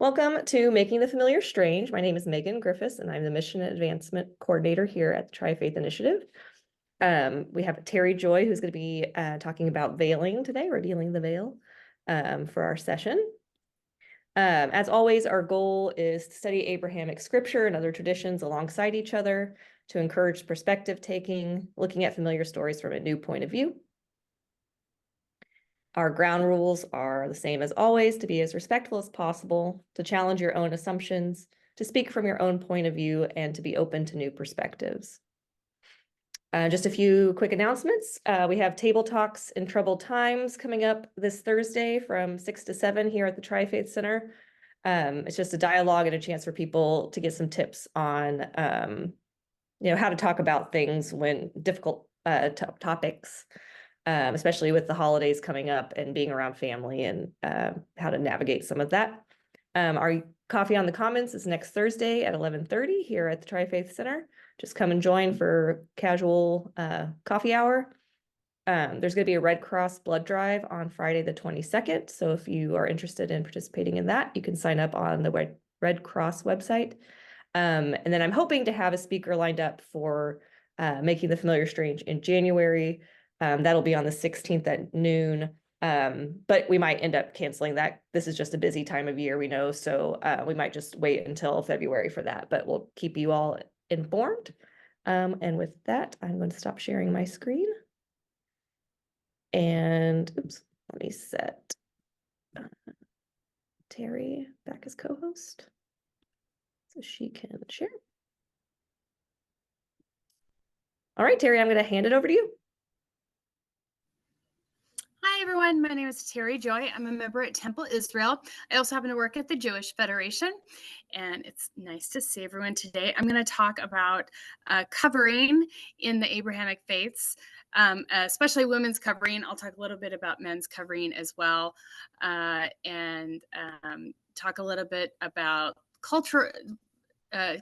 Welcome to Making the Familiar Strange. My name is Megan Griffiths, and I'm the Mission Advancement Coordinator here at the Tri-Faith Initiative. We have Terri Joy, who's going to be talking about veiling today, revealing the veil for our session. As always, our goal is to study Abrahamic scripture and other traditions alongside each other to encourage perspective taking, looking at familiar stories from a new point of view. Our ground rules are the same as always: to be as respectful as possible, to challenge your own assumptions, to speak from your own point of view, and to be open to new perspectives. Just a few quick announcements. We have table talks in troubled times coming up this Thursday from 6 to 7 here at the Tri-Faith Center. It's just a dialogue and a chance for people to get some tips on how to talk about things when difficult topics, especially with the holidays coming up and being around family, and how to navigate some of that. Our Coffee on the Commons is next Thursday at 11:30 here at the Tri-Faith Center. Just come and join for casual coffee hour. There's going to be a Red Cross blood drive on Friday the 22nd. So if you are interested in participating in that, you can sign up on the Red Cross website. And then I'm hoping to have a speaker lined up for Making the Familiar Strange in January. That'll be on the 16th at noon. But we might end up canceling that. This is just a busy time of year, we know. So we might just wait until February for that, but we'll keep you all informed. And with that, I'm going to stop sharing my screen. And oops, let me set Terri back as co-host so she can share. All right, Terri, I'm going to hand it over to you. Hi, everyone. My name is Terri Joy. I'm a member at Temple Israel. I also happen to work at the Jewish Federation, and it's nice to see everyone today. I'm going to talk about covering in the Abrahamic faiths, especially women's covering. I'll talk a little bit about men's covering as well, and talk a little bit about culture,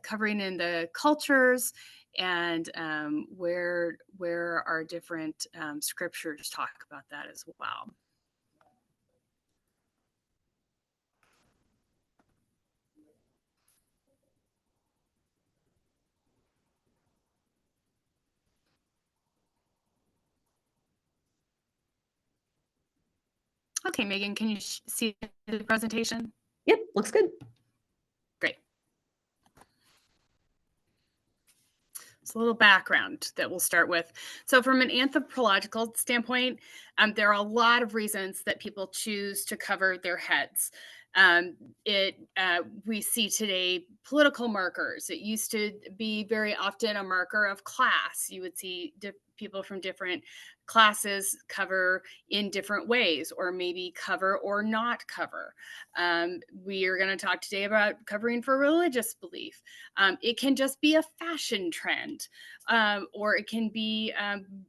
covering in the cultures, and where our different scriptures talk about that as well. Okay, Megan, can you see the presentation? Yep, looks good. Great. So a little background that we'll start with. So from an anthropological standpoint, there are a lot of reasons that people choose to cover their heads. We see today political markers. It used to be very often a marker of class. You would see people from different classes cover in different ways, or maybe cover or not cover. We are going to talk today about covering for religious belief. It can just be a fashion trend, or it can be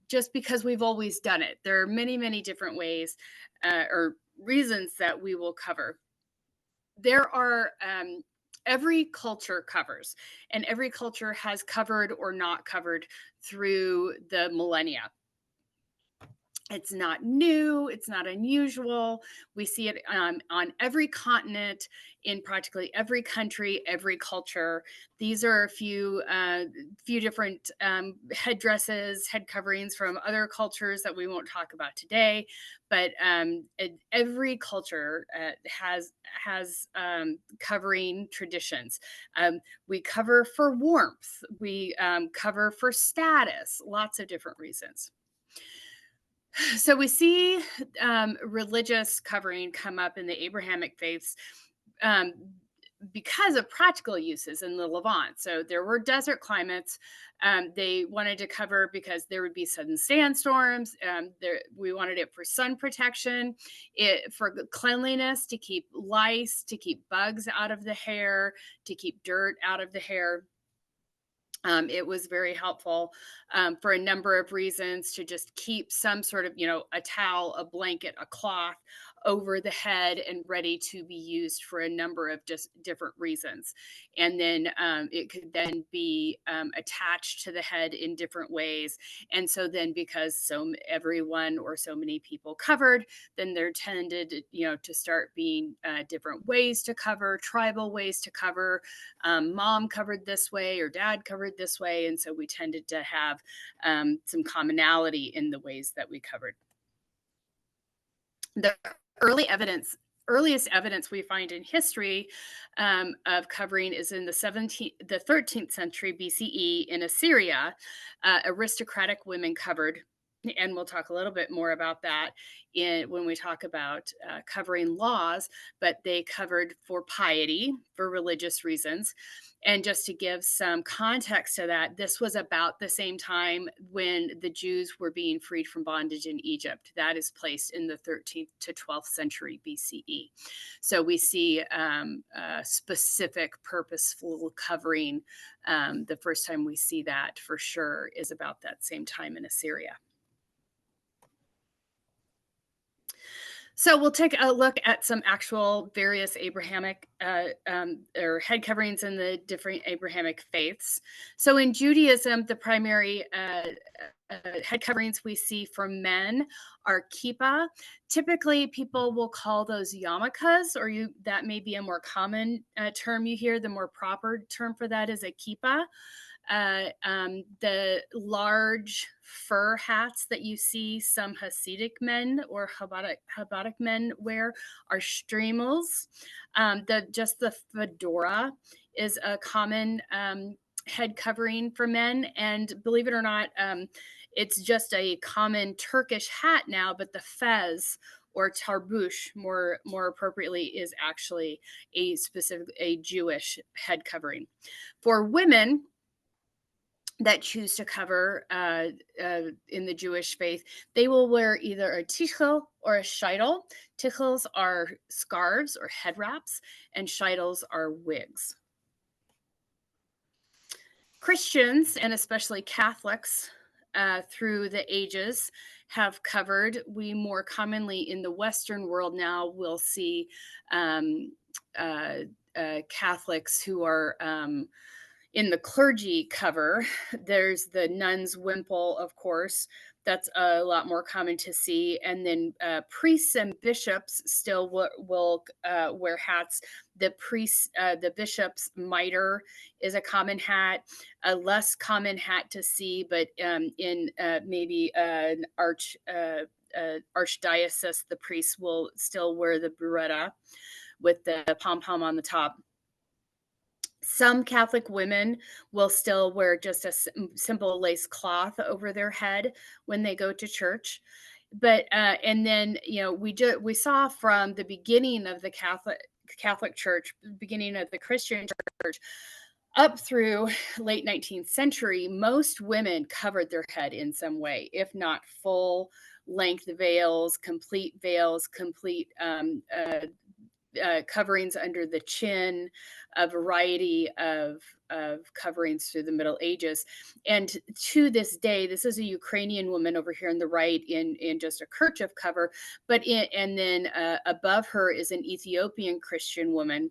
just because we've always done it. There are many, many different ways or reasons that we will cover. There are every culture covers, and every culture has covered or not covered through the millennia. It's not new. It's not unusual. We see it on every continent, in practically every country, every culture. These are a few different headdresses, head coverings from other cultures that we won't talk about today. But every culture has covering traditions. We cover for warmth. We cover for status. Lots of different reasons. So we see religious covering come up in the Abrahamic faiths because of practical uses in the Levant. So there were desert climates. They wanted to cover because there would be sudden sandstorms. We wanted it for sun protection, for cleanliness, to keep lice, to keep bugs out of the hair, to keep dirt out of the hair. It was very helpful for a number of reasons, to just keep some sort of, a towel, a blanket, a cloth over the head and ready to be used for a number of just different reasons. And then it could then be attached to the head in different ways. And so then, because everyone or so many people covered, then there tended, to start being different ways to cover, tribal ways to cover. Mom covered this way or dad covered this way. And so we tended to have some commonality in the ways that we covered. The earliest evidence we find in history of covering is in the 13th century BCE in Assyria. Aristocratic women covered, and we'll talk a little bit more about that when we talk about covering laws, but they covered for piety, for religious reasons. And just to give some context to that, this was about the same time when the Jews were being freed from bondage in Egypt. That is placed in the 13th to 12th century BCE. So we see specific, purposeful covering. The first time we see that for sure is about that same time in Assyria. So we'll take a look at some actual various Abrahamic or head coverings in the different Abrahamic faiths. So in Judaism, the primary head coverings we see for men are kippah. Typically, people will call those yarmulkes, or that may be a more common term you hear. The more proper term for that is a kippah. The large fur hats that you see some Hasidic men or Chabadic men wear are streimels. The fedora is a common head covering for men, and believe it or not, it's just a common Turkish hat now, but the fez or tarbush, more appropriately, is actually a Jewish head covering. For women that choose to cover in the Jewish faith, they will wear either a tichel or a sheitel. Tichels are scarves or head wraps, and sheitels are wigs. Christians, and especially Catholics, through the ages have covered. We more commonly in the Western world now will see Catholics who are in the clergy cover. There's the nun's wimple, of course. That's a lot more common to see. And then priests and bishops still will wear hats. The bishop's mitre is a common hat. A less common hat to see, but in maybe an archdiocese, the priests will still wear the biretta with the pom-pom on the top. Some Catholic women will still wear just a simple lace cloth over their head when they go to church. But and then we saw from the beginning of the Catholic Church, beginning of the Christian Church, up through late 19th century, most women covered their head in some way, if not full length veils, complete coverings under the chin, a variety of coverings through the Middle Ages. And to this day, this is a Ukrainian woman over here on the right in just a kerchief cover, and then above her is an Ethiopian Christian woman.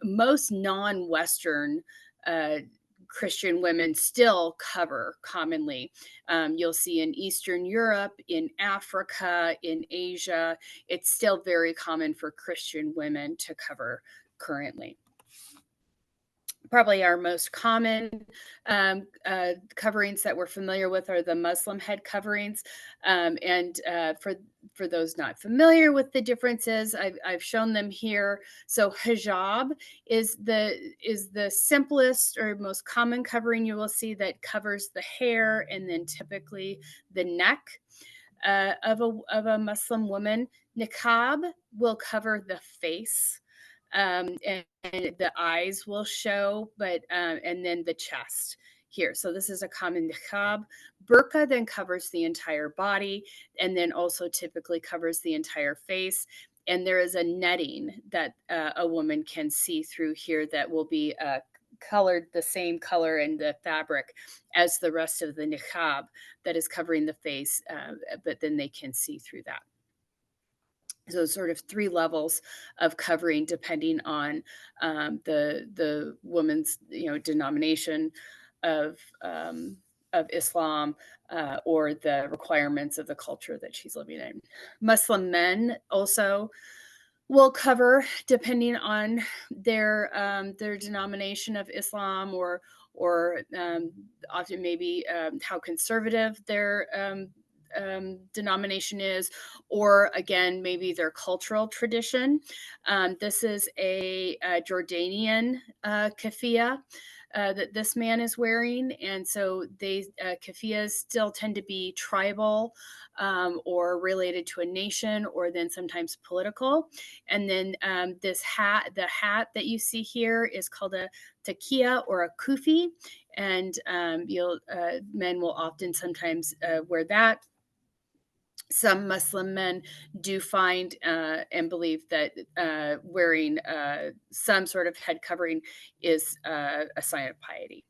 Most non-Western Christian women still cover commonly. You'll see in Eastern Europe, in Africa, in Asia, it's still very common for Christian women to cover currently. Probably our most common coverings that we're familiar with are the Muslim head coverings. And for those not familiar with the differences, I've shown them here. So hijab is the simplest or most common covering you will see that covers the hair and then typically the neck of a Muslim woman. Niqab will cover the face. And the eyes will show, and then the chest here. So this is a common niqab. Burqa then covers the entire body and then also typically covers the entire face. And there is a netting that a woman can see through here that will be colored the same color in the fabric as the rest of the niqab that is covering the face, but then they can see through that. So sort of three levels of covering depending on the woman's denomination of um, of Islam or the requirements of the culture that she's living in. Muslim men also will cover depending on their denomination of Islam or often maybe how conservative their denomination is, or again maybe their cultural tradition. This is a Jordanian keffiyeh that this man is wearing, and so they keffiyehs still tend to be tribal or related to a nation, or then sometimes political. And then the hat that you see here is called a takia or a kufi, and men will often sometimes wear that. Some Muslim men do find and believe that wearing some sort of head covering is a sign of piety.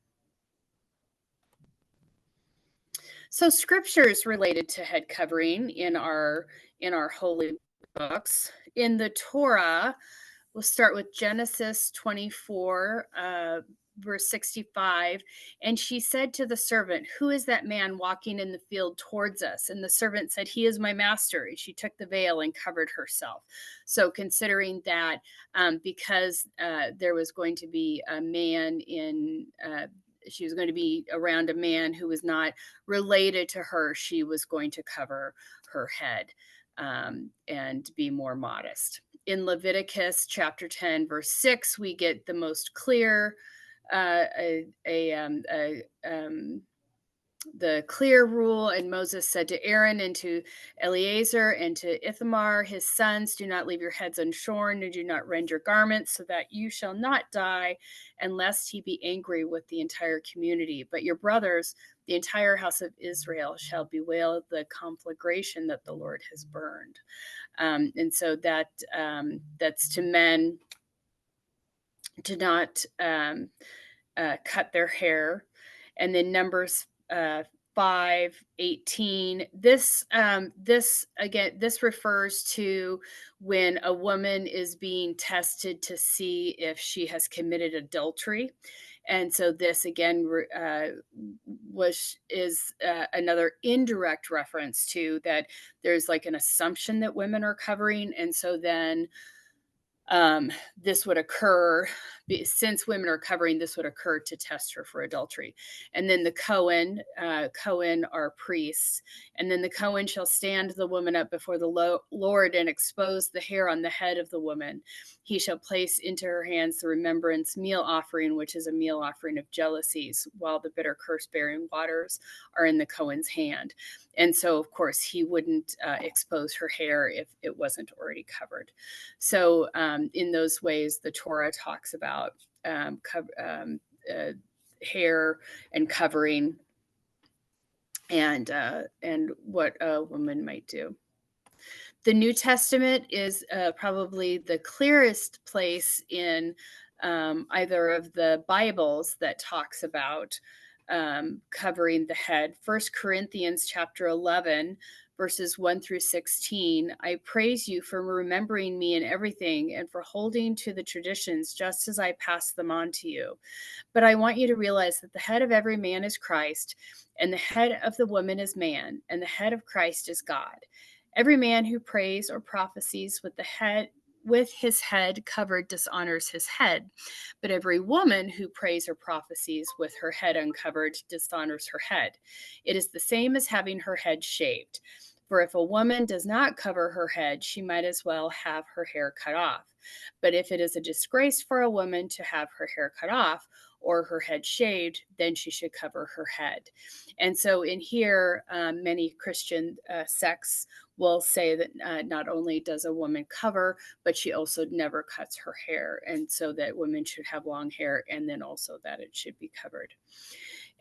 So scriptures related to head covering in our holy books. In the Torah, we'll start with Genesis 24, verse 65. And she said to the servant, "Who is that man walking in the field towards us?" And the servant said, "He is my master." And she took the veil and covered herself. So considering that because there was going to be a man she was going to be around a man who was not related to her, she was going to cover her head and be more modest. In Leviticus chapter 10, verse 6, we get the most clear the clear rule. And Moses said to Aaron and to Eleazar and to Ithamar, his sons, "Do not leave your heads unshorn, and do not rend your garments, so that you shall not die, unless he be angry with the entire community. But your brothers, the entire house of Israel, shall bewail the conflagration that the Lord has burned." And so that's to men to not cut their hair. And then Numbers 5:18. This refers to when a woman is being tested to see if she has committed adultery. And so this again is another indirect reference to that there's like an assumption that women are covering, and so then this would occur since women are covering. This would occur to test her for adultery. And then the Cohen are priests, and then the Cohen shall stand the woman up before the Lord and expose the hair on the head of the woman. He shall place into her hands the remembrance meal offering, which is a meal offering of jealousies, while the bitter curse bearing waters are in the Cohen's hand. And so of course he wouldn't expose her hair if it wasn't already covered. So in those ways, the Torah talks about hair and covering and what a woman might do. The New Testament is probably the clearest place in either of the Bibles that talks about covering the head. 1 Corinthians chapter 11, verses 1 through 16. "I praise you for remembering me in everything and for holding to the traditions just as I passed them on to you. But I want you to realize that the head of every man is Christ, and the head of the woman is man, and the head of Christ is God. Every man who prays or prophesies with his head covered dishonors his head, but every woman who prays or prophesies with her head uncovered dishonors her head. It is the same as having her head shaved. For if a woman does not cover her head, she might as well have her hair cut off. But if it is a disgrace for a woman to have her hair cut off or her head shaved, then she should cover her head." And so in here, many Christian sects will say that not only does a woman cover, but she also never cuts her hair. And so that women should have long hair, and then also that it should be covered.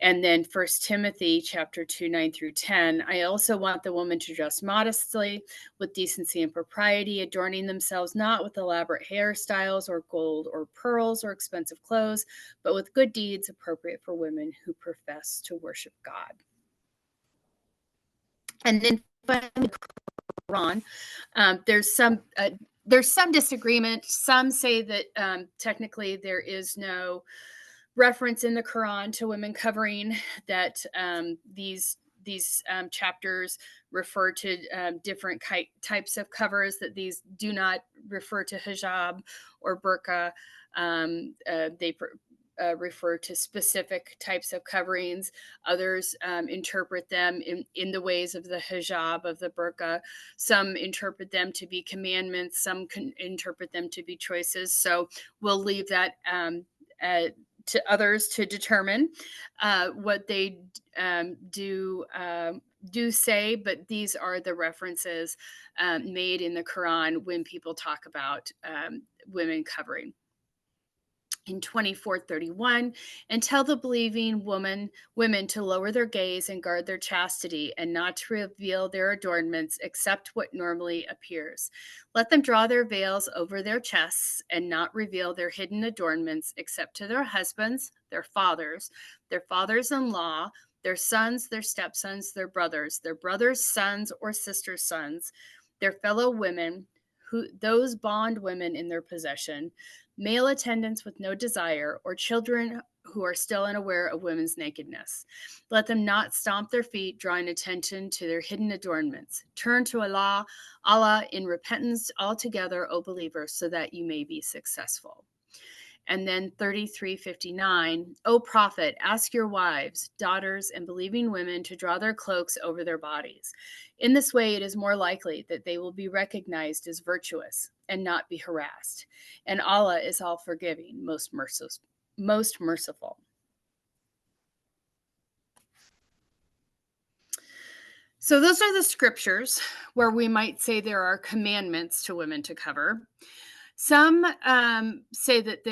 And then 1 Timothy chapter 2, 9 through 10. "I also want the woman to dress modestly, with decency and propriety, adorning themselves not with elaborate hairstyles or gold or pearls or expensive clothes, but with good deeds appropriate for women who profess to worship God." And then finally, Quran. There's some disagreement. Some say that technically there is no reference in the Quran to women covering, that these chapters refer to different types of covers, that these do not refer to hijab or burqa. They refer to specific types of coverings. Others interpret them in the ways of the hijab, of the burqa. Some interpret them to be commandments. Some can interpret them to be choices. So we'll leave that to others to determine what they do say, but these are the references made in the Quran when people talk about women covering. In 24:31, and tell the believing women to lower their gaze and guard their chastity, and not to reveal their adornments except what normally appears. Let them draw their veils over their chests and not reveal their hidden adornments except to their husbands, their fathers-in-law, their sons, their stepsons, their brothers' sons or sisters' sons, their fellow women, those bond women in their possession, male attendants with no desire, or children who are still unaware of women's nakedness. Let them not stomp their feet, drawing attention to their hidden adornments. Turn to Allah in repentance altogether, O believers, so that you may be successful. And then 33:59, O prophet, ask your wives, daughters, and believing women to draw their cloaks over their bodies. In this way, it is more likely that they will be recognized as virtuous and not be harassed. And Allah is all forgiving, most merciful. So those are the scriptures where we might say there are commandments to women to cover. Some say that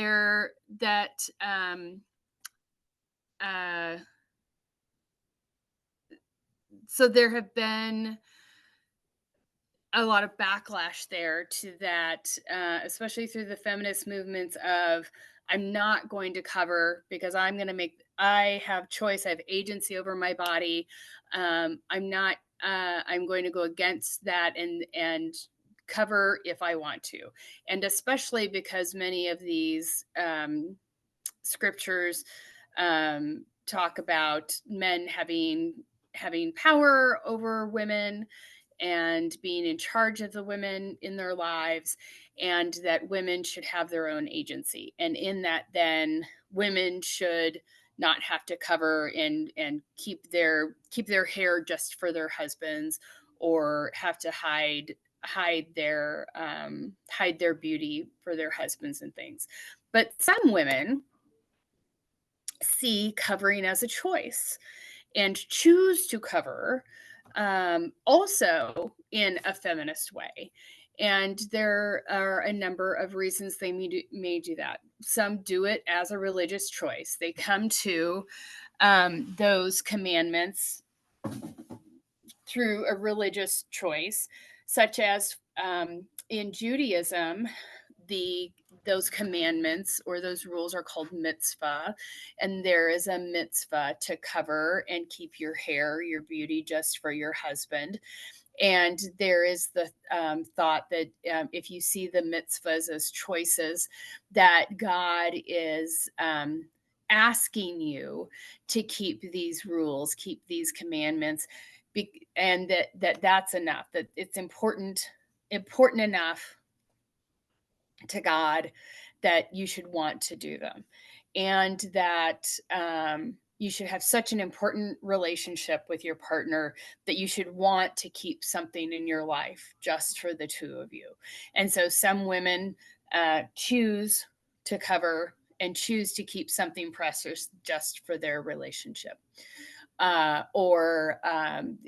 so there have been a lot of backlash there to that, especially through the feminist movements of, I'm not going to cover because I have choice, I have agency over my body. I'm going to go against that and cover if I want to. And especially because many of these scriptures talk about men having power over women and being in charge of the women in their lives, and that women should have their own agency. And in that, then women should not have to cover and keep their hair just for their husbands, or have to hide their beauty for their husbands and things. But some women see covering as a choice and choose to cover also in a feminist way. And there are a number of reasons they may do that. Some do it as a religious choice. They come to those commandments through a religious choice, such as in Judaism, those commandments or those rules are called mitzvah, and there is a mitzvah to cover and keep your hair, your beauty, just for your husband. And there is the thought that if you see the mitzvahs as choices, that God is asking you to keep these rules, keep these commandments, and that's enough, that it's important enough to God that you should want to do them, and that you should have such an important relationship with your partner that you should want to keep something in your life just for the two of you. And so some women choose to cover and choose to keep something precious just for their relationship. Or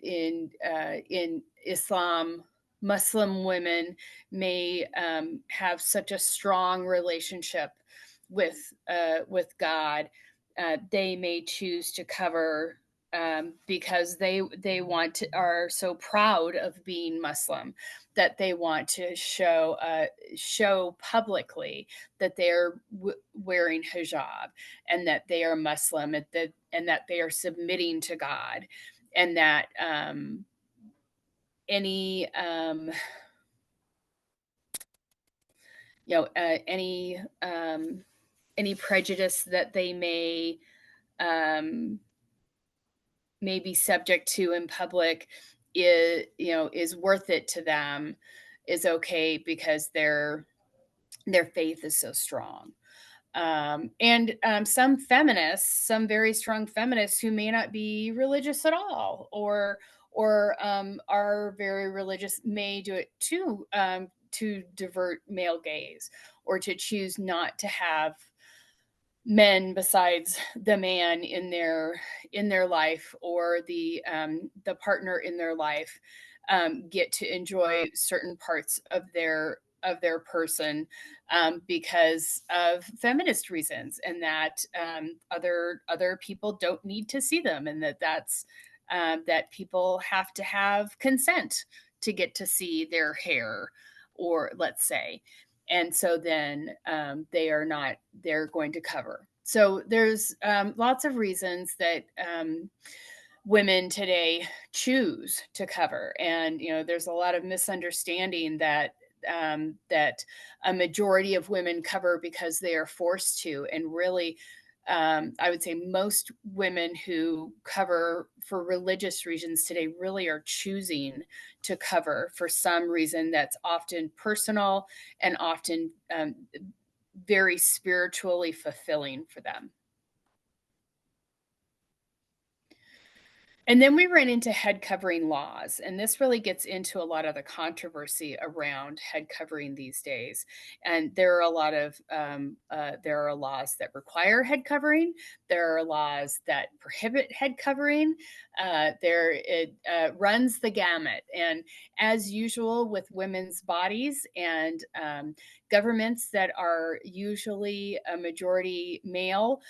in Islam, Muslim women may have such a strong relationship with God. They may choose to cover because they are so proud of being Muslim that they want to show publicly that they're wearing hijab, and that they are Muslim, and that they are submitting to God, and that any any prejudice that they um, may be subject to in public is worth it to them, is okay because their faith is so strong. And some feminists, some very strong feminists who may not be religious at all, or are very religious, may do it to divert male gaze, or to choose not to have men besides the man in their life, or the partner in their life, get to enjoy certain parts of their person, because of feminist reasons, and that other people don't need to see them, and that people have to have consent to get to see their hair, or let's say. And so then they're going to cover. So there's lots of reasons that women today choose to cover. And there's a lot of misunderstanding that a majority of women cover because they are forced to. And really, I would say most women who cover for religious reasons today really are choosing to cover for some reason that's often personal, and often very spiritually fulfilling for them. And then we ran into head covering laws, and this really gets into a lot of the controversy around head covering these days. And there are laws that require head covering. There are laws that prohibit head covering. It runs the gamut. And as usual with women's bodies and governments that are usually a majority male,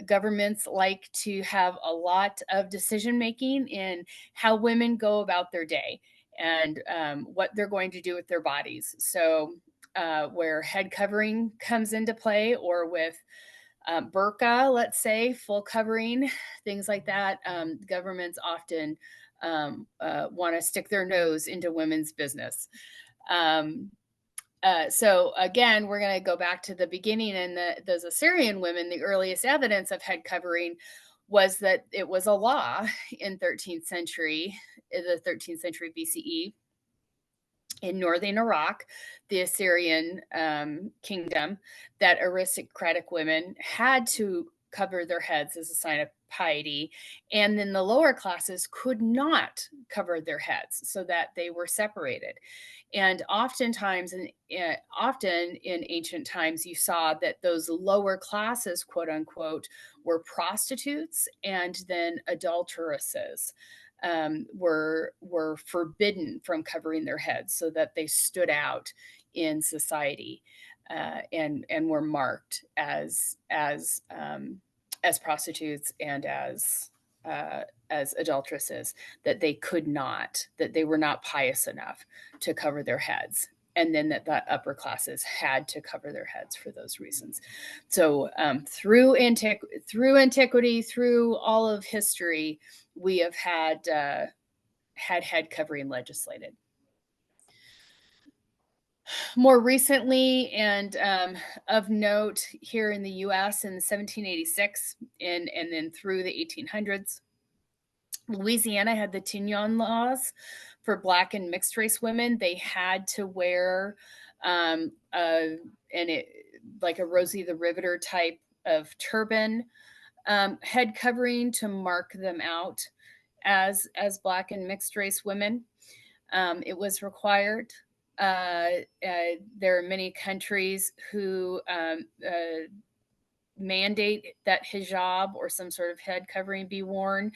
governments like to have a lot of decision making in how women go about their day, and what they're going to do with their bodies. So where head covering comes into play, or with burqa, let's say, full covering, things like that, governments often want to stick their nose into women's business. So again, we're going to go back to the beginning, and those Assyrian women. The earliest evidence of head covering was that it was a law in the 13th century BCE, in northern Iraq, the Assyrian kingdom, that aristocratic women had to cover their heads as a sign of piety, and then the lower classes could not cover their heads, so that they were separated. And often in ancient times, you saw that those lower classes, quote unquote, were prostitutes, and then adulteresses were forbidden from covering their heads, so that they stood out in society, and were marked as prostitutes and as adulteresses, that they were not pious enough to cover their heads, and then that upper classes had to cover their heads for those reasons. So through antiquity, through all of history, we have had head covering legislated. More recently, and of note here in the U.S. in 1786, and then through the 1800s, Louisiana had the Tignon laws for Black and mixed race women. They had to wear like a Rosie the Riveter type of turban head covering to mark them out as Black and mixed race women. It was required. There are many countries who mandate that hijab or some sort of head covering be worn.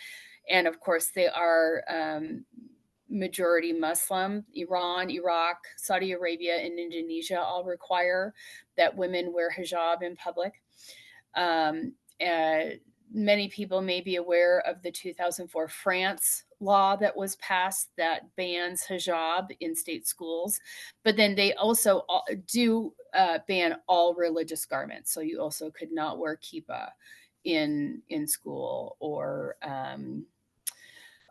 And of course, they are majority Muslim. Iran, Iraq, Saudi Arabia, and Indonesia all require that women wear hijab in public. Many people may be aware of the 2004 France law that was passed that bans hijab in state schools, but then they also do ban all religious garments. So you also could not wear kippah in school,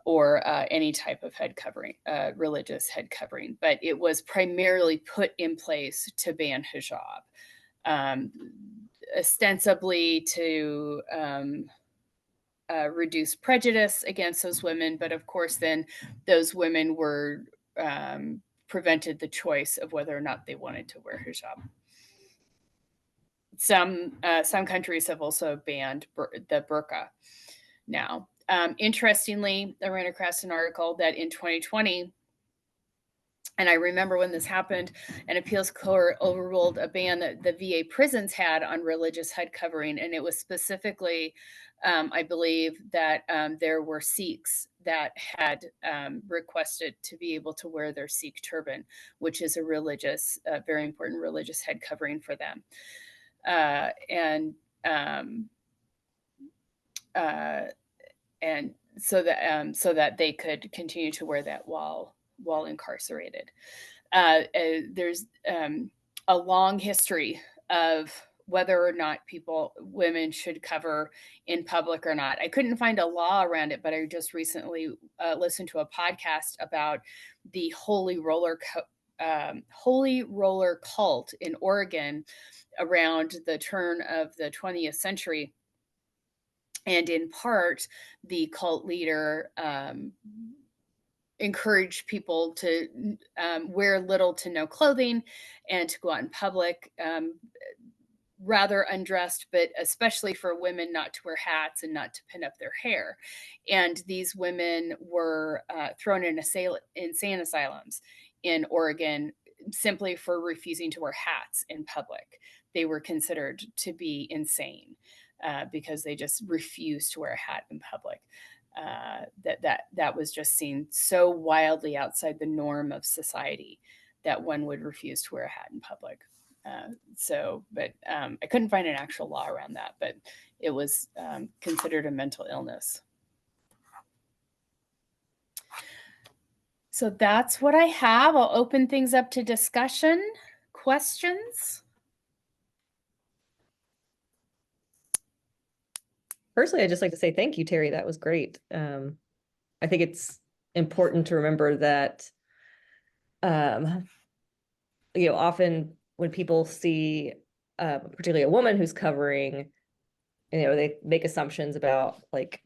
or any type of head covering, religious head covering, but it was primarily put in place to ban hijab, ostensibly to reduce prejudice against those women. But of course, then those women were prevented the choice of whether or not they wanted to wear hijab. Some countries have also banned the burqa now. Interestingly, I ran across an article that in 2020, and I remember when this happened, an appeals court overruled a ban that the VA prisons had on religious head covering. And it was specifically, I believe, that there were Sikhs that had requested to be able to wear their Sikh turban, which is a religious, very important religious head covering for them. And so that they could continue to wear that while incarcerated. There's a long history of whether or not women should cover in public or not. I couldn't find a law around it, but I just recently listened to a podcast about the holy roller cult in Oregon around the turn of the 20th century. And in part, the cult leader encouraged people to wear little to no clothing and to go out in public rather undressed, but especially for women not to wear hats and not to pin up their hair. And these women were thrown in insane asylums in Oregon simply for refusing to wear hats in public. They were considered to be insane because they just refused to wear a hat in public. That was just seen so wildly outside the norm of society that one would refuse to wear a hat in public. But I couldn't find an actual law around that, but it was considered a mental illness. So that's what I have. I'll open things up to discussion, questions. Personally, I'd just like to say thank you, Terri. That was great. I think it's important to remember that, often when people see, particularly a woman who's covering, they make assumptions about, like,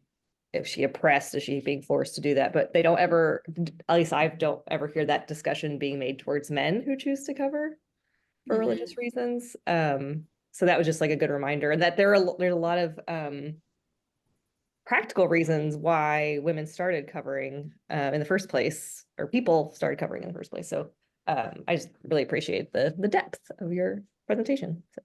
if she oppressed, is she being forced to do that? But they don't ever, at least I don't ever hear that discussion being made towards men who choose to cover for religious reasons. So that was just like a good reminder, and that there's a lot of practical reasons why women started covering in the first place, or people started covering in the first place. So I just really appreciate the depth of your presentation. So.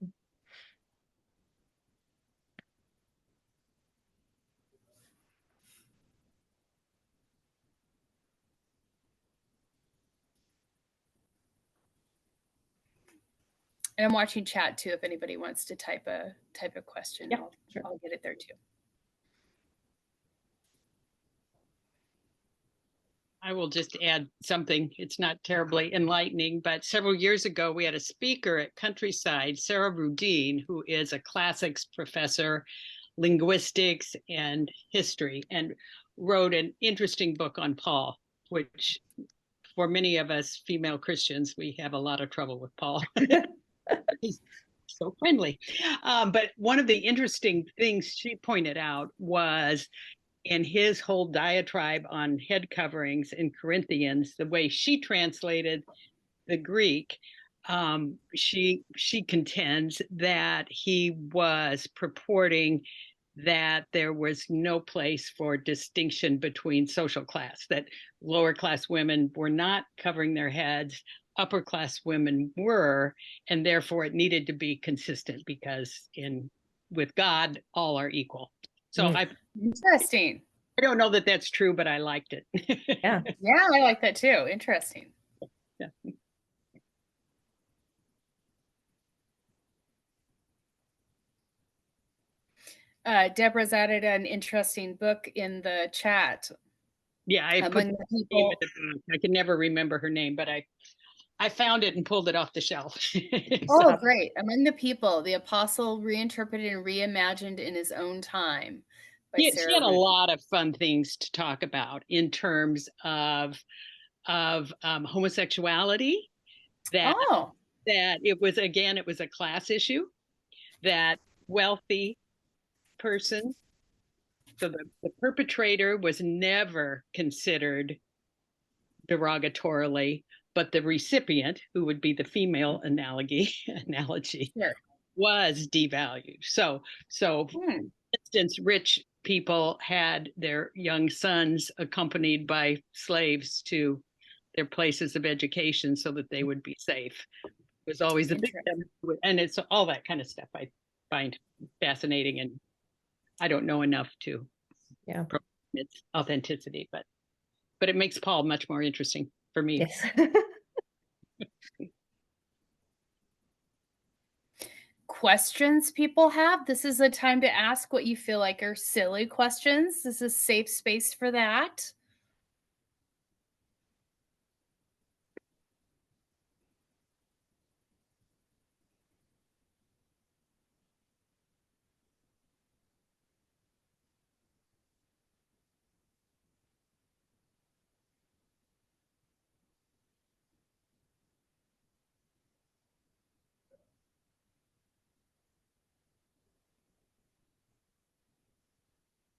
And I'm watching chat too. If anybody wants to type a question, Yeah, sure. I'll get it there too. I will just add something. It's not terribly enlightening, but several years ago, we had a speaker at Countryside, Sarah Rudin, who is a classics professor, linguistics and history, and wrote an interesting book on Paul, which for many of us female Christians, we have a lot of trouble with Paul. He's so friendly. But one of the interesting things she pointed out was, in his whole diatribe on head coverings in Corinthians, the way she translated the Greek, she contends that he was purporting that there was no place for distinction between social class, that lower class women were not covering their heads, upper class women were, and therefore it needed to be consistent because with God, all are equal. So Interesting. I don't know that that's true, but I liked it. Yeah. Yeah, I like that too. Interesting. Yeah. Deborah's added an interesting book in the chat. Yeah, I put the name at the back. I can never remember her name, but I found it and pulled it off the shelf. Oh, great. Among the People, the Apostle Reinterpreted and Reimagined in His Own Time by She Sarah had a Root. lot of fun things to talk about in terms of homosexuality, that Oh, it was, again, it was a class issue, that wealthy person, so the perpetrator was never considered derogatorily, but the recipient, who would be the female analogy, sure. was devalued. So for Hmm. instance, rich people had their young sons accompanied by slaves to their places of education so that they would be safe. It was always a victim, and it's all that kind of stuff I find fascinating, and I don't know enough to proclaim its authenticity, but it makes Paul much more interesting for me. Yes. Questions people have. This is a time to ask what you feel like are silly questions. This is a safe space for that.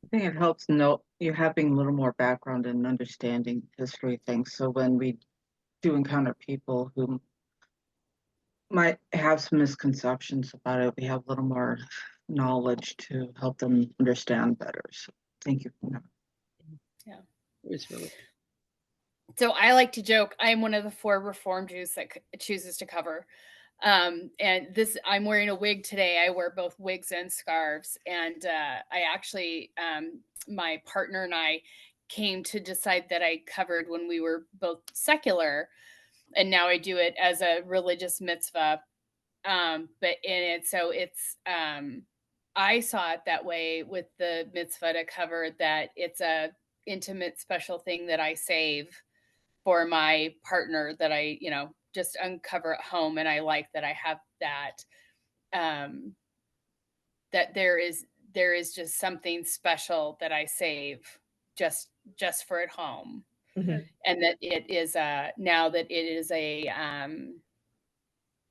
I think it helps know you're having a little more background and understanding history things. So when we do encounter people who might have some misconceptions about it, we have a little more knowledge to help them understand better. So thank you for that. Yeah. It was really. So I like to joke, I'm one of the 4 Reformed Jews that chooses to cover. And this, I'm wearing a wig today. I wear both wigs and scarves. And I actually, my partner and I came to decide that I covered when we were both secular. And now I do it as a religious mitzvah. But in it, so it's, I saw it that way with the mitzvah to cover, that it's a intimate, special thing that I save for my partner, that I, just uncover at home. And I like that I have that, that there is just something special that I save just for at home. Mhm. And that it is now that it is a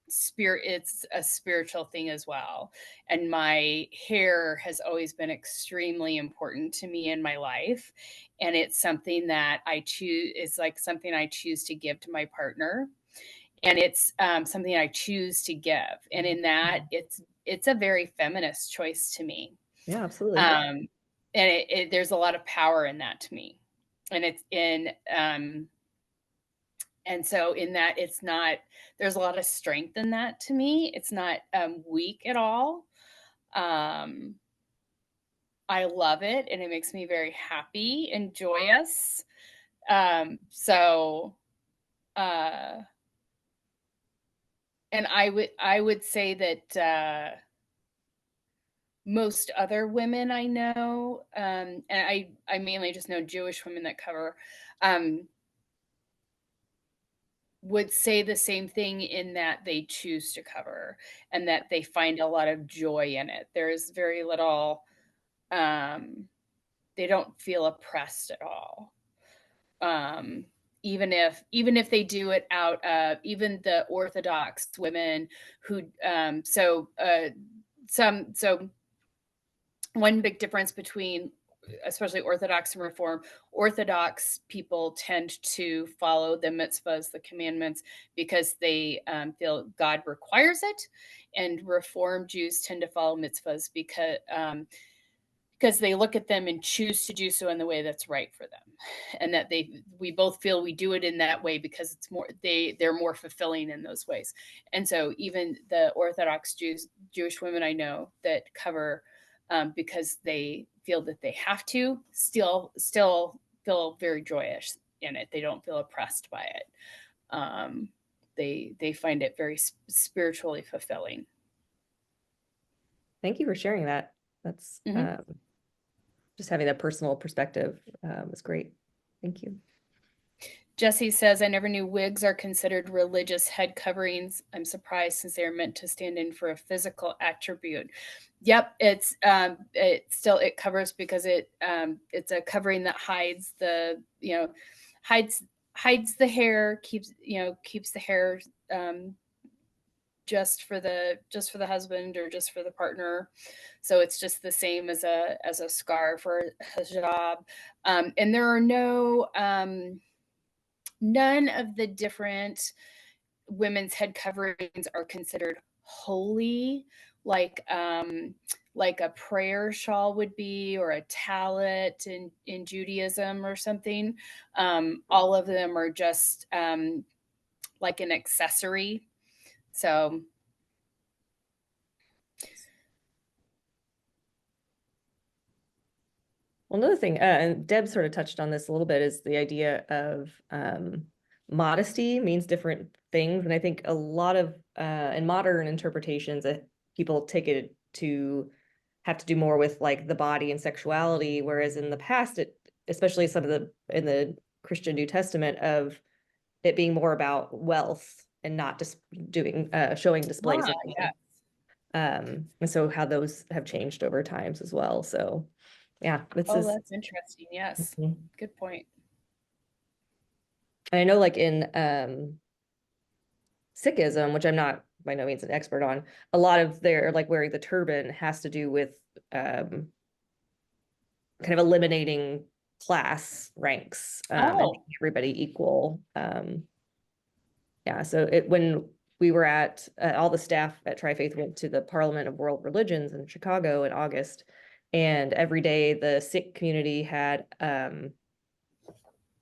it's a spiritual thing as well. And my hair has always been extremely important to me in my life, and it's something that I choose, is like something I choose to give to my partner, and it's something I choose to give, and in that it's a very feminist choice to me. Yeah, absolutely. And there's a lot of power in that to me, and it's in and so in that, it's not, there's a lot of strength in that to me. It's not weak at all. I love it, and it makes me very happy and joyous. So and I would say that most other women I know, and I mainly just know Jewish women that cover, would say the same thing, in that they choose to cover and that they find a lot of joy in it. There's very little, they don't feel oppressed at all. Even if they do it out of, even the Orthodox women who, so one big difference between especially Orthodox and Reform, Orthodox people tend to follow the mitzvahs, the commandments, because they feel God requires it, and Reform Jews tend to follow mitzvahs because they look at them and choose to do so in the way that's right for them, and that we both feel we do it in that way because it's more, they're more fulfilling in those ways. And so even the Orthodox Jewish women I know that cover, because they feel that they have to, still feel very joyous in it. They don't feel oppressed by it. They find it very spiritually fulfilling. Thank you for sharing that. That's just having that personal perspective is great. Thank you. Jesse says, I never knew wigs are considered religious head coverings. I'm surprised since they are meant to stand in for a physical attribute. Yep, it covers because it's a covering that hides the, hides the hair, keeps the hair just for the husband or just for the partner. So it's just the same as a scarf or hijab. And there are none of the different women's head coverings are considered holy, like a prayer shawl would be, or a tallit in Judaism or something. All of them are just like an accessory. So Well, another thing, and Deb sort of touched on this a little bit, is the idea of modesty means different things. And I think a lot of, in modern interpretations, people take it to have to do more with like the body and sexuality, whereas in the past, especially in the Christian New Testament, of it being more about wealth and not just showing displays of yeah. and so how those have changed over times as well. So yeah, That's interesting. Yes. Mhm. Good point. And I know like in Sikhism, which I'm not by no means an expert on, a lot of their like wearing the turban has to do with kind of eliminating class ranks and making everybody equal. Yeah, so when we were at all the staff at Tri-Faith went to the Parliament of World Religions in Chicago in August, and every day the Sikh community had I think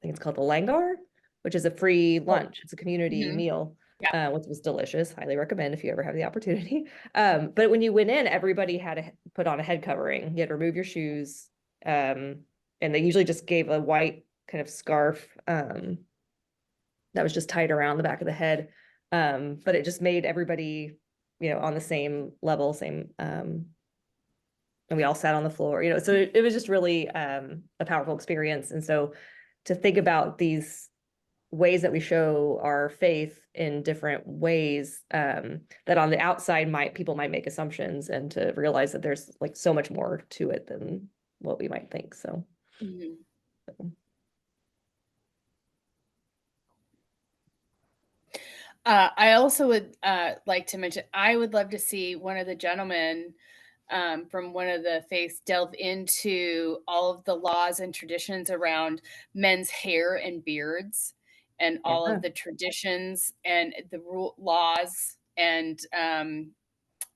it's called the langar, which is a free lunch. It's a community meal, which was delicious. Highly recommend if you ever have the opportunity. But when you went in, everybody had to put on a head covering. You had to remove your shoes, and they usually just gave a white kind of scarf that was just tied around the back of the head. But it just made everybody, on the same level, and we all sat on the floor, so it was just really a powerful experience. And so to think about these ways that we show our faith in different ways, that on the outside people might make assumptions, and to realize that there's like so much more to it than what we might think. So. Mm-hmm. I also would like to mention, I would love to see one of the gentlemen from one of the faiths delve into all of the laws and traditions around men's hair and beards, and all of the traditions and the laws and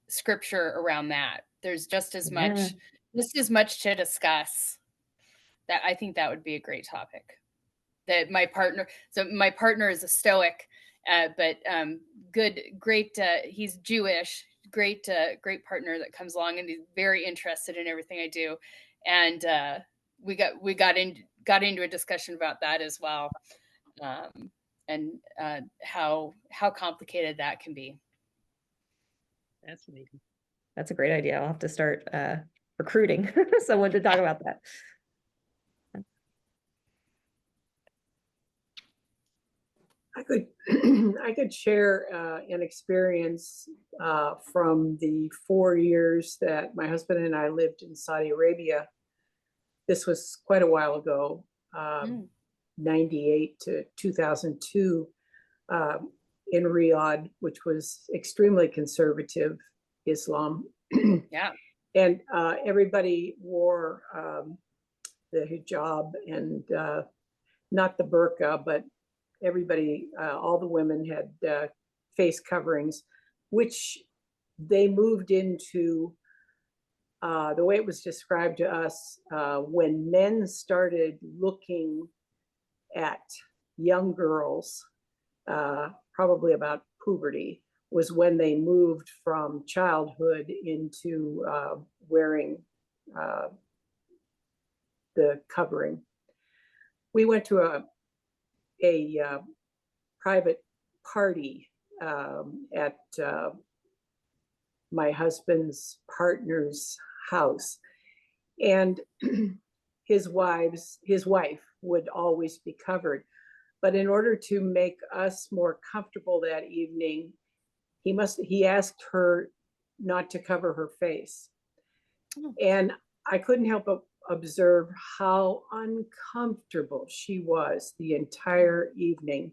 scripture around that. There's just as much to discuss. That I think that would be a great topic. That my partner is a Stoic, but great. He's Jewish. Great partner that comes along, and he's very interested in everything I do. And we got into a discussion about that as well, and how complicated that can be. Fascinating. That's a great idea. I'll have to start recruiting someone to talk about that. I could share an experience from the 4 years that my husband and I lived in Saudi Arabia. This was quite a while ago, 98 to 2002, in Riyadh, which was extremely conservative Islam. Yeah. And everybody wore the hijab and not the burqa, but everybody, all the women had face coverings, which they moved into the way it was described to us when men started looking at young girls, probably about puberty, was when they moved from childhood into wearing the covering. We went to a private party at my husband's partner's house, and his wife would always be covered. But in order to make us more comfortable that evening, he asked her not to cover her face. Oh. And I couldn't help but observe how uncomfortable she was the entire evening.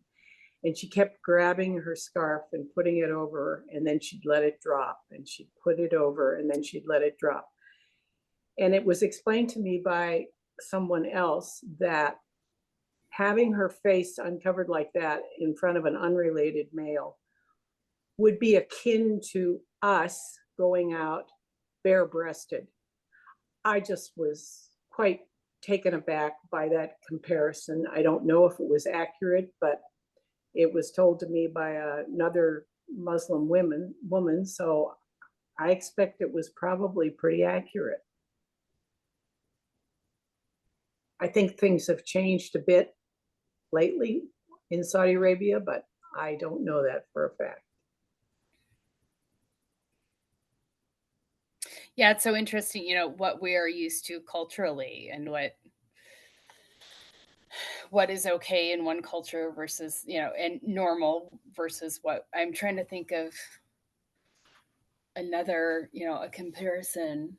And she kept grabbing her scarf and putting it over her, and then she'd let it drop, and she'd put it over, and then she'd let it drop. And it was explained to me by someone else that having her face uncovered like that in front of an unrelated male would be akin to us going out bare-breasted. I just was quite taken aback by that comparison. I don't know if it was accurate, but it was told to me by another Muslim woman, so I expect it was probably pretty accurate. I think things have changed a bit lately in Saudi Arabia, but I don't know that for a fact. Yeah, it's so interesting, what we are used to culturally and what is okay in one culture versus, and normal versus what I'm trying to think of another, a comparison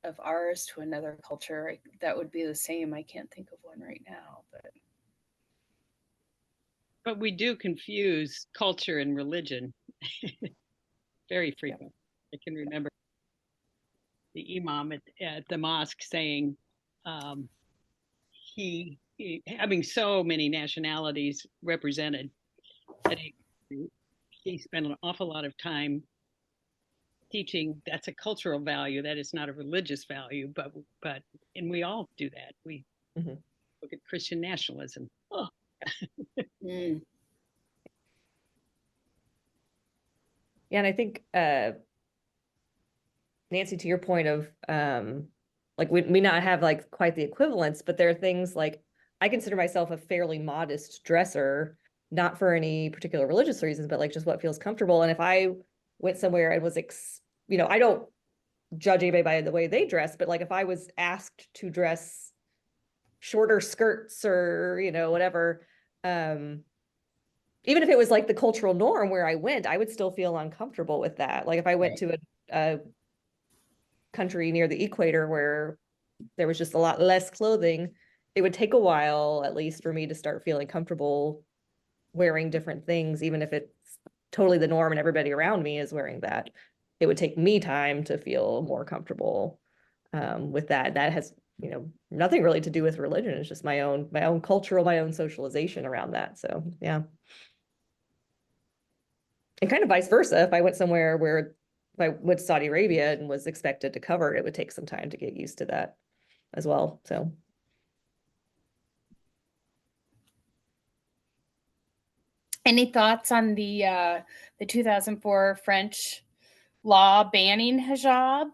of ours to another culture that would be the same. I can't think of one right now, But we do confuse culture and religion very frequently. I can remember the imam at the mosque saying he having so many nationalities represented that he spent an awful lot of time teaching that's a cultural value, that is not a religious value, but and we all do that. We look at Christian nationalism. Oh. Mm. Yeah, and I think Nancy, to your point of like we not have like quite the equivalence, but there are things like I consider myself a fairly modest dresser, not for any particular religious reasons, but like just what feels comfortable. And if I went somewhere and was I don't judge anybody by the way they dress, but like if I was asked to dress shorter skirts or whatever, even if it was like the cultural norm where I went, I would still feel uncomfortable with that. Like if I went to a country near the equator where there was just a lot less clothing, it would take a while at least for me to start feeling comfortable wearing different things, even if it's totally the norm and everybody around me is wearing that. It would take me time to feel more comfortable with that. That has nothing really to do with religion. It's just my own cultural, my own socialization around that. So yeah. And kind of vice versa. If I went somewhere where if I went to Saudi Arabia and was expected to cover, it would take some time to get used to that as well. So Any thoughts on the 2004 French law banning hijab?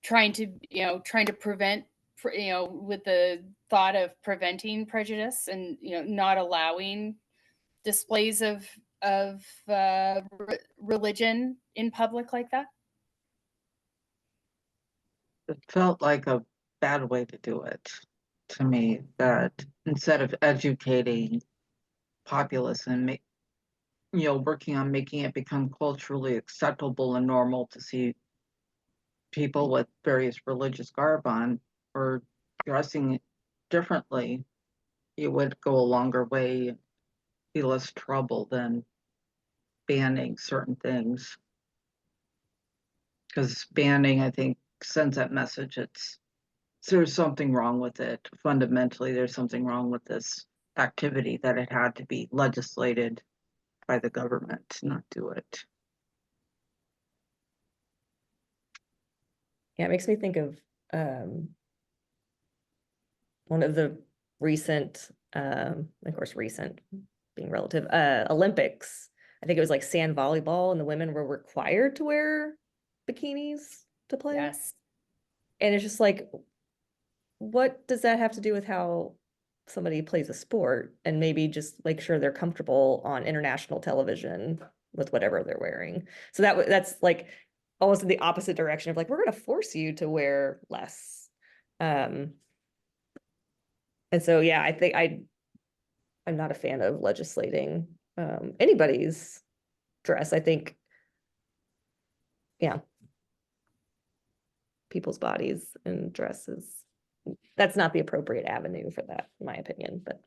Trying to prevent, with the thought of preventing prejudice and not allowing displays of religion in public like that. It felt like a bad way to do it to me, that instead of educating populace and working on making it become culturally acceptable and normal to see people with various religious garb on or dressing differently, it would go a longer way, be less trouble than banning certain things. Because banning, I think, sends that message. There's something wrong with it. Fundamentally, there's something wrong with this activity, that it had to be legislated by the government to not do it. yeah, it makes me think of one of the recent, of course, recent being relative, Olympics. I think it was like sand volleyball, and the women were required to wear bikinis to play. Yes. And it's just like, what does that have to do with how somebody plays a sport? And maybe just make sure they're comfortable on international television with whatever they're wearing. So that's like almost in the opposite direction of like, we're going to force you to wear less. And so, yeah, I think I'm not a fan of legislating anybody's dress. I think, yeah, people's bodies and dresses, that's not the appropriate avenue for that, in my opinion, but.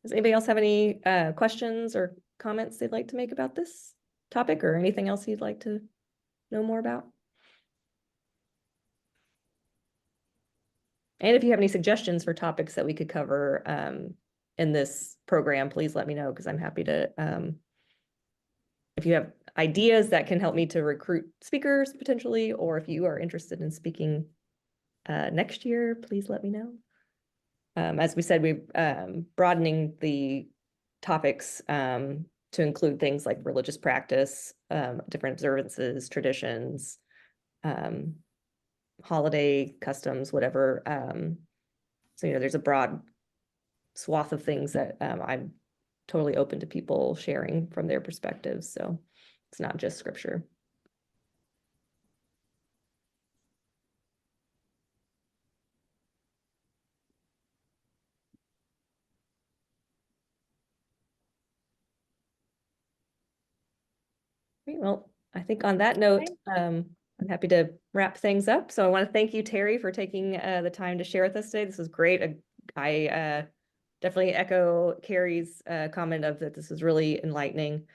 Does anybody else have any questions or comments they'd like to make about this topic, or anything else you'd like to know more about? And if you have any suggestions for topics that we could cover in this program, please let me know, because I'm happy to, if you have ideas that can help me to recruit speakers potentially, or if you are interested in speaking next year, please let me know. As we said, we're broadening the topics to include things like religious practice, different observances, traditions, holiday customs, whatever. So, there's a broad swath of things that I'm totally open to people sharing from their perspectives. So it's not just scripture. Great. Well, I think on that note, I'm happy to wrap things up. So I want to thank you, Terri, for taking the time to share with us today. This was great. I definitely echo Carrie's comment of that this was really enlightening.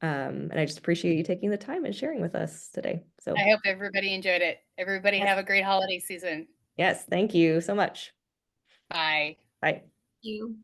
And I just appreciate you taking the time and sharing with us today. So I hope everybody enjoyed it. Everybody Yes. have a great holiday season. yes, thank you so much. Bye. Bye. You.